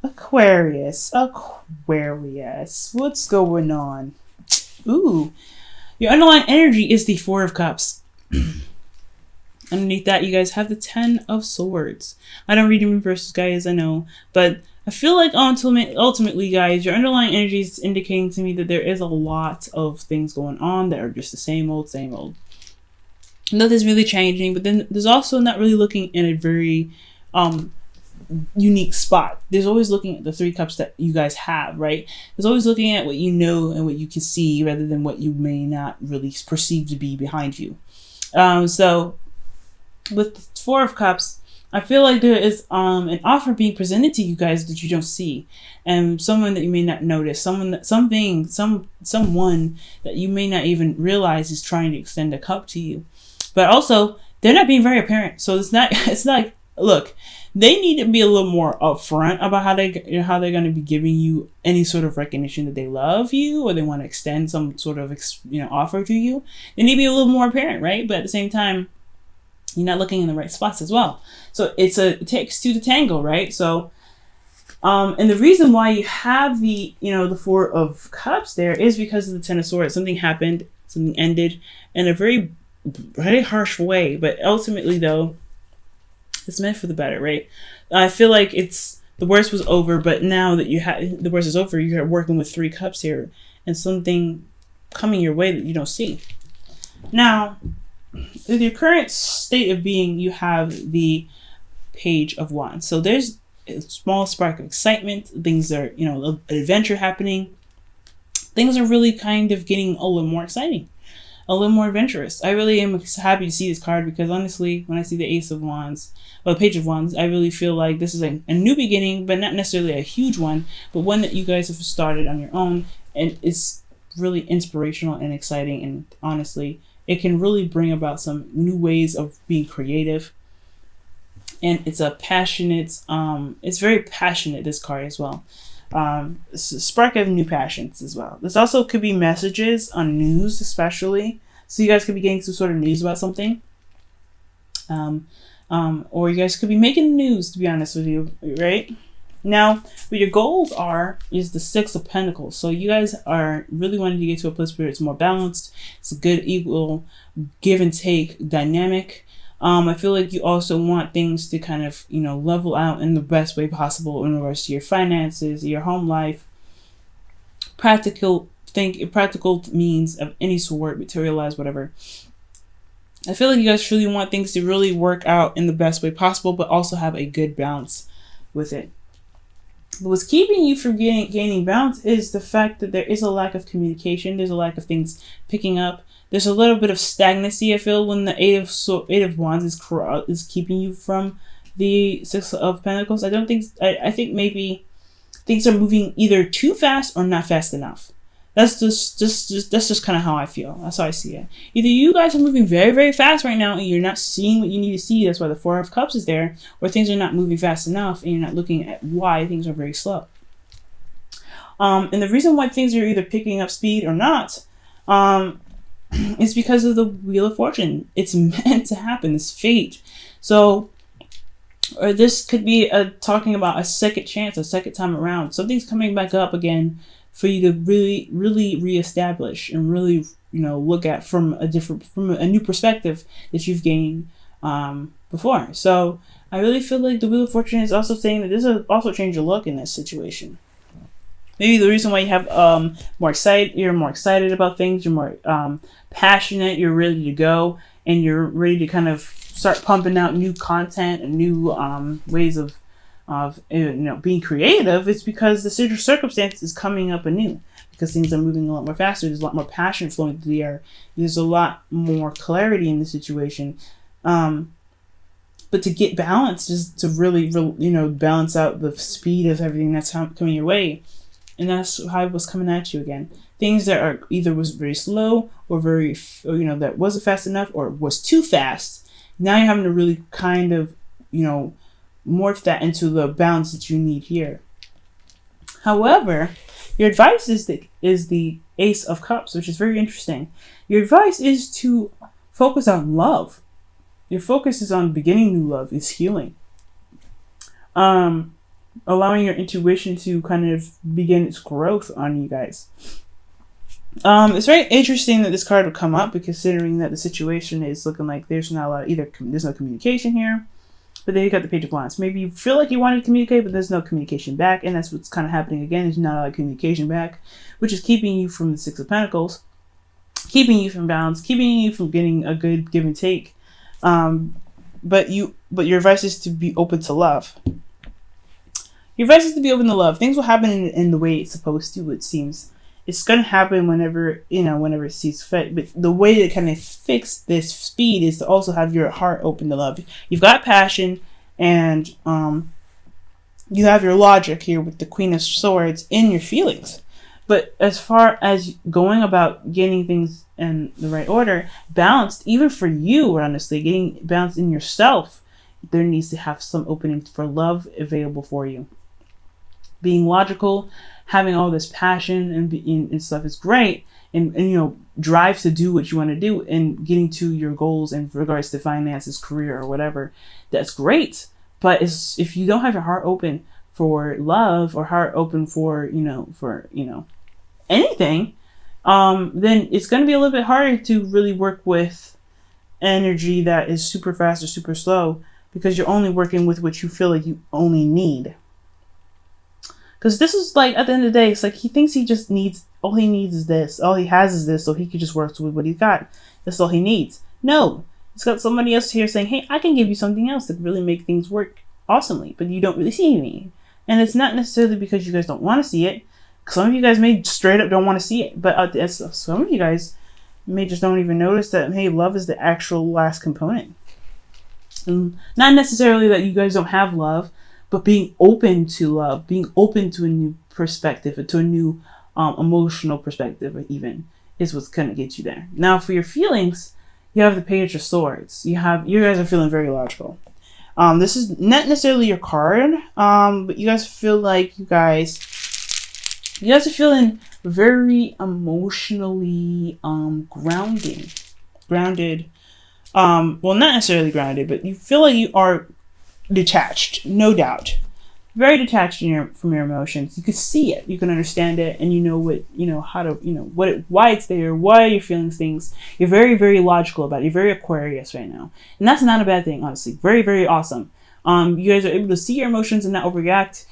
Aquarius. Aquarius. What's going on? Ooh. Your underlying energy is the Four of Cups. Underneath that, you guys have the Ten of Swords. I don't read in reverses, guys, I know. But I feel like ultimately, guys, your underlying energy is indicating to me that there is a lot of things going on that are just the same old, same old. Nothing's really changing, but then there's also not really looking in a very unique spot. There's always looking at the three cups that you guys have, right? There's always looking at what you know and what you can see rather than what you may not really perceive to be behind you. So with the Four of Cups, I feel like there is an offer being presented to you guys that you don't see, and someone that you may not notice, someone that you may not even realize is trying to extend a cup to you. But also, they're not being very apparent. So it's like, look, they need to be a little more upfront about how they're going to be giving you any sort of recognition that they love you or they want to extend some sort of offer to you. They need to be a little more apparent, right? But at the same time, you're not looking in the right spots as well. So it takes two to tango, right? So, and the reason why you have the Four of Cups there is because of the Ten of Swords. Something happened, something ended in a very harsh way, but ultimately though, it's meant for the better, right? I feel like the worst was over, but now that the worst is over, you're working with three cups here and something coming your way that you don't see. Now, with your current state of being, you have the Page of Wands. So there's a small spark of excitement. Things are, an adventure happening. Things are really kind of getting a little more exciting, a little more adventurous. I really am happy to see this card because honestly, when I see the Ace of Wands, or the Page of Wands, I really feel like this is a new beginning, but not necessarily a huge one, but one that you guys have started on your own, and it's really inspirational and exciting, and honestly, it can really bring about some new ways of being creative. And it's a passionate, it's very passionate, this card as well. It's a spark of new passions as well. This also could be messages on news, especially. So you guys could be getting some sort of news about something. Or you guys could be making news, to be honest with you, right? Now, what your goals is the Six of Pentacles. So you guys are really wanting to get to a place where it's more balanced. It's a good, equal, give and take dynamic. I feel like you also want things to kind of, level out in the best way possible in regards to your finances, your home life, practical means of any sort, materialize, whatever. I feel like you guys really want things to really work out in the best way possible, but also have a good balance with it. But what's keeping you from gaining balance is the fact that there is a lack of communication. There's a lack of things picking up. There's a little bit of stagnancy, I feel, when the Eight of Wands is keeping you from the Six of Pentacles. I think maybe things are moving either too fast or not fast enough. That's just kind of how I feel. That's how I see it. Either you guys are moving very, very fast right now and you're not seeing what you need to see. That's why the Four of Cups is there. Or things are not moving fast enough and you're not looking at why things are very slow. And the reason why things are either picking up speed or not is because of the Wheel of Fortune. It's meant to happen. It's fate. So, or this could be talking about a second chance, a second time around. Something's coming back up again for you to really, really reestablish and really, look at from a new perspective that you've gained before. So I really feel like the Wheel of Fortune is also saying that this will also change your look in this situation. Maybe the reason why you have you're more excited about things, you're more passionate, you're ready to go, and you're ready to kind of start pumping out new content and new ways of being creative. It's because the circumstance is coming up anew, because things are moving a lot more faster. There's a lot more passion flowing through the air. There's a lot more clarity in the situation. But to get balance, just to really, balance out the speed of everything that's coming your way. And that's how it was coming at you again. Things that are either was very slow or that wasn't fast enough or was too fast. Now you're having to really kind of, morph that into the balance that you need here. However, your advice is the Ace of Cups, which is very interesting. Your advice is to focus on love. Your focus is on beginning new love, is healing. allowing your intuition to kind of begin its growth on you guys. It's very interesting that this card would come up, considering that the situation is looking like there's not a lot of there's no communication here. But then you got the Page of Wands. Maybe you feel like you want to communicate, but there's no communication back, and that's what's kind of happening again. There's not a lot of communication back, which is keeping you from the Six of Pentacles, keeping you from balance, keeping you from getting a good give and take. But your advice is to be open to love. Your advice is to be open to love. Things will happen in the way it's supposed to, it seems. It's going to happen whenever it sees fit. But the way to kind of fix this speed is to also have your heart open to love. You've got passion, and you have your logic here with the Queen of Swords in your feelings. But as far as going about getting things in the right order, balanced, even for you, honestly, getting balanced in yourself, there needs to have some opening for love available for you. Being logical, having all this passion and stuff is great, and drive to do what you want to do and getting to your goals in regards to finances, career, or whatever. That's great. But if you don't have your heart open for love, or heart open for anything, then it's going to be a little bit harder to really work with energy that is super fast or super slow, because you're only working with what you feel like you only need. Because this is like, at the end of the day, it's like he thinks all he needs is this. All he has is this, so he can just work with what he's got. That's all he needs. No, he's got somebody else here saying, hey, I can give you something else that really make things work awesomely, but you don't really see me. And it's not necessarily because you guys don't want to see it. Some of you guys may straight up don't want to see it, but some of you guys may just don't even notice that, hey, love is the actual last component. And not necessarily that you guys don't have love, but being open to love, being open to a new perspective, to a new emotional perspective even, is what's going to get you there. Now, for your feelings, you have the Page of Swords. You guys are feeling very logical. This is not necessarily your card, but you guys feel like you guys are feeling very emotionally grounded. Well, not necessarily grounded, but you feel like you are detached, no doubt. Very detached from your emotions. You can see it, you can understand it, and why it's there, why you're feeling things. You're very, very logical about it. You're very Aquarius right now. And that's not a bad thing, honestly. Very, very awesome. You guys are able to see your emotions and not overreact,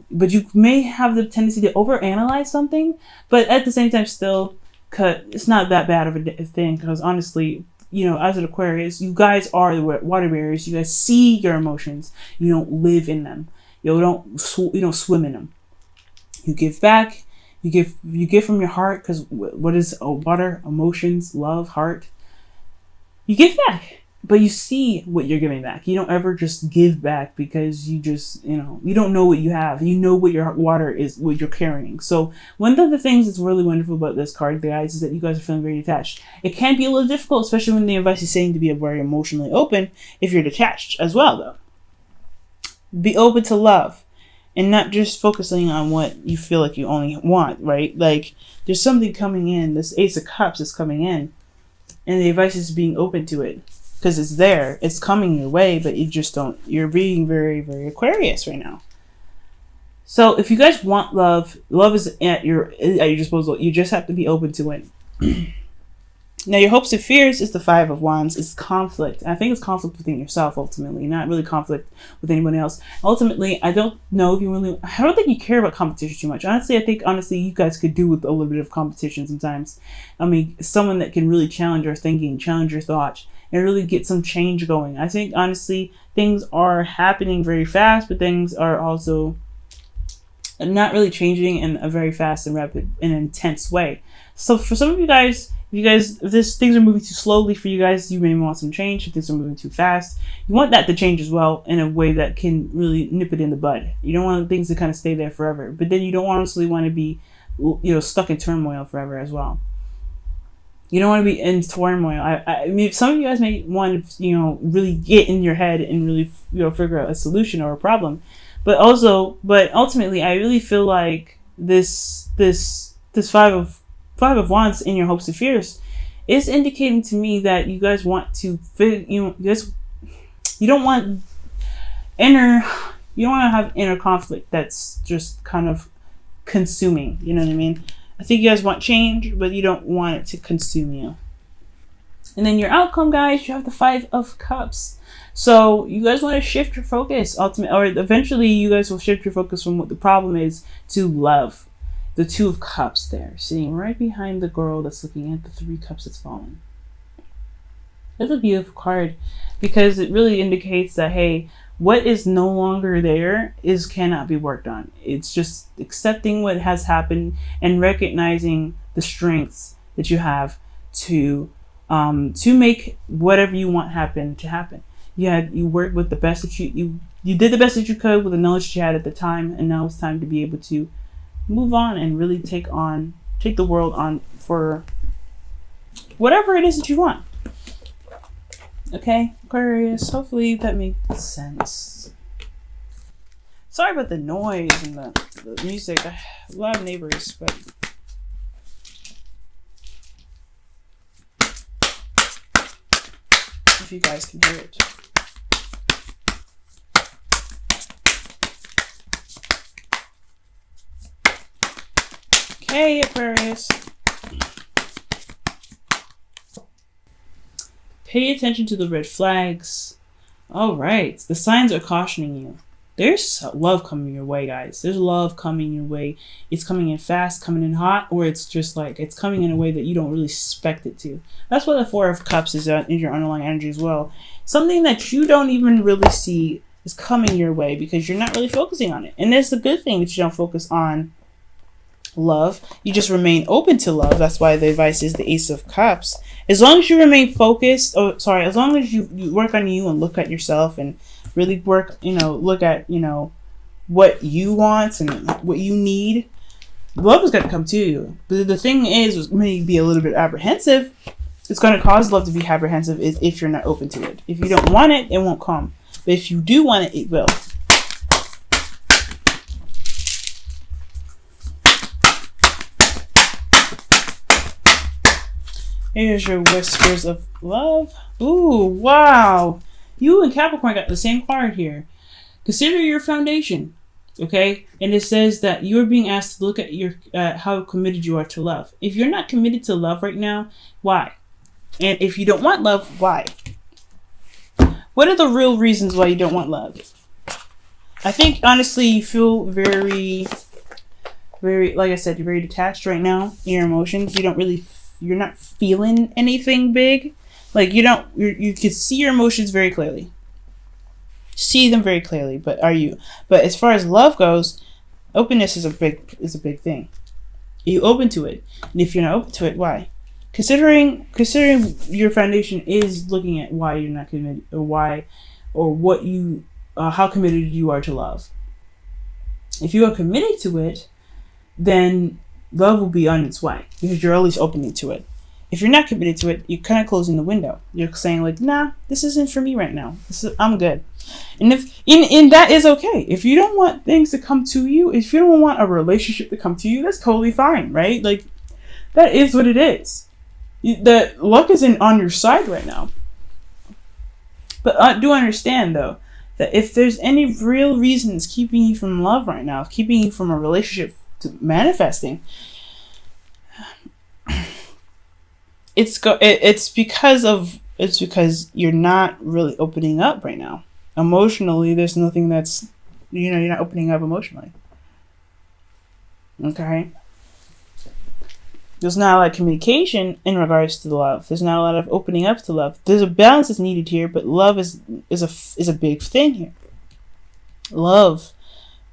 but you may have the tendency to overanalyze something, but at the same time still, it's not that bad of a thing, because honestly, as an Aquarius, you guys are the water bearers. You guys see your emotions. You don't live in them. You don't swim in them. You give back. You give from your heart, because what is water? Emotions, love, heart. You give back, but you see what you're giving back. You don't ever just give back because you just, you don't know what you have. You know what your water is, what you're carrying. So one of the things that's really wonderful about this card, guys, is that you guys are feeling very detached. It can be a little difficult, especially when the advice is saying to be very emotionally open, if you're detached as well, though. Be open to love and not just focusing on what you feel like you only want, right? Like, there's something coming in. This Ace of Cups is coming in, and the advice is being open to it. Because it's there, it's coming your way, but you're being very, very Aquarius right now. So if you guys want love is at your disposal. You just have to be open to it. Now, your hopes and fears is the Five of Wands. It's conflict. I think it's conflict within yourself, ultimately, not really conflict with anyone else. Ultimately, I don't think you care about competition too much. Honestly, I think you guys could do with a little bit of competition sometimes. I mean, someone that can really challenge your thinking, challenge your thought, and really get some change going. I think, honestly, things are happening very fast, but things are also not really changing in a very fast and rapid and intense way. So for some of you guys, if things are moving too slowly for you guys, you may want some change. If things are moving too fast, you want that to change as well in a way that can really nip it in the bud. You don't want things to kind of stay there forever, but then you don't honestly want to be, stuck in turmoil forever as well. You don't want to be in turmoil. I mean, some of you guys may want to, really get in your head and really, figure out a solution or a problem. But ultimately, I really feel like this Five of Wands in your hopes and fears is indicating to me that you guys want to you don't want inner You don't want to have inner conflict that's just kind of consuming. You know what I mean? I think you guys want change, but you don't want it to consume you. And then your outcome, guys, you have the 5 of Cups. So you guys want to shift your focus, ultimately, or eventually you guys will shift your focus from what the problem is to love. The 2 of Cups there, sitting right behind the girl that's looking at the 3 cups that's fallen. That's a beautiful card because it really indicates that, hey, what is no longer there cannot be worked on. It's just accepting what has happened and recognizing the strengths that you have to make whatever you want happen to happen. You worked with the best that you did the best that you could with the knowledge that you had at the time, and now it's time to be able to move on and really take the world on for whatever it is that you want. Okay, Aquarius, hopefully that makes sense. Sorry about the noise and the music. A lot of neighbors, but if you guys can hear it. Okay, Aquarius. Pay attention to the red flags. All right, the signs are cautioning you. There's love coming your way, guys. There's love coming your way. It's coming in fast, coming in hot, or it's just like it's coming in a way that you don't really expect it to. That's what the 4 of Cups is in your underlying energy as well. Something that you don't even really see is coming your way because you're not really focusing on it. And that's the good thing that you don't focus on love. You just remain open to love. That's why the advice is the Ace of Cups. As long as you remain focused, as long as you work on you and look at yourself and really work, look at, what you want and what you need, love is going to come to you. But the thing is, maybe be a little bit apprehensive. It's going to cause love to be apprehensive is if you're not open to it. If you don't want it, it won't come. But if you do want it, it will. Here's your whispers of love. Ooh, wow. You and Capricorn got the same card here. Consider your foundation, okay? And it says that you're being asked to look at how committed you are to love. If you're not committed to love right now, why? And if you don't want love, why? What are the real reasons why you don't want love? I think, honestly, you feel very, very, like I said, you're very detached right now in your emotions. You're not feeling anything big. Like you can see your emotions very clearly. See them very clearly, but as far as love goes, openness is a big thing. Are you open to it? And if you're not open to it, why? Considering your foundation is looking at why you're not committed how committed you are to love. If you are committed to it, then love will be on its way because you're always opening to it. If you're not committed to it, you're kind of closing the window. You're saying like, nah, this isn't for me right now. I'm good. And that is okay. If you don't want things to come to you, if you don't want a relationship to come to you, that's totally fine, right? Like that is what it is. The luck isn't on your side right now. But I do understand though that if there's any real reasons keeping you from love right now, keeping you from a relationship to manifesting, it's because you're not really opening up right now. Emotionally, there's nothing that's you're not opening up emotionally. Okay? There's not a lot of communication in regards to love. There's not a lot of opening up to love. There's a balance that's needed here, but love is a big thing here. Love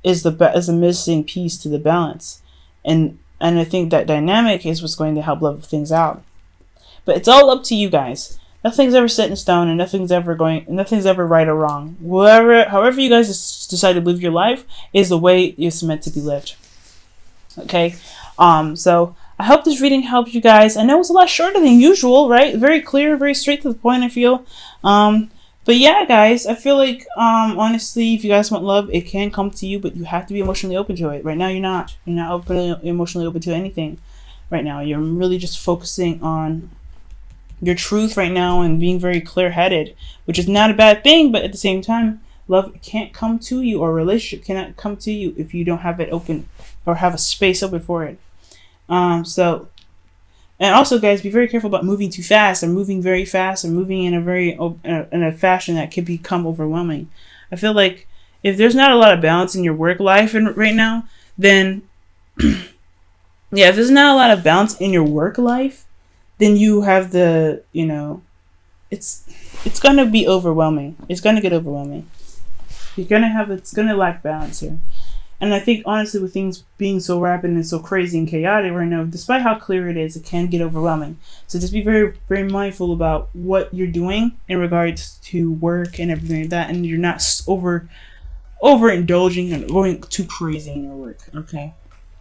is a missing piece to the balance, and I think that dynamic is what's going to help level things out. But it's all up to you guys. Nothing's ever set in stone, and nothing's ever right or wrong. However you guys decide to live your life is the way it's meant to be lived. Okay, so I hope this reading helped you guys. I know it's a lot shorter than usual, right? Very clear, very straight to the point, I feel. But yeah, guys, I feel like, honestly, if you guys want love, it can come to you, but you have to be emotionally open to it. Right now, you're not. You're not emotionally open to anything right now. You're really just focusing on your truth right now and being very clear-headed, which is not a bad thing, but at the same time, Love can't come to you, or a relationship cannot come to you if you don't have it open or have a space open for it. So, and also, guys, be very careful about moving too fast, or moving very fast, or moving in a in a fashion that could become overwhelming. I feel like if there's not a lot of balance in your work life right now, then yeah, if there's not a lot of balance in your work life, then you have the, it's gonna be overwhelming. It's gonna get overwhelming. It's gonna lack balance here. And I think, honestly, with things being so rapid and so crazy and chaotic right now, despite how clear it is, it can get overwhelming. So just be very, very mindful about what you're doing in regards to work and everything like that, and you're not overindulging and going too crazy in your work. Okay.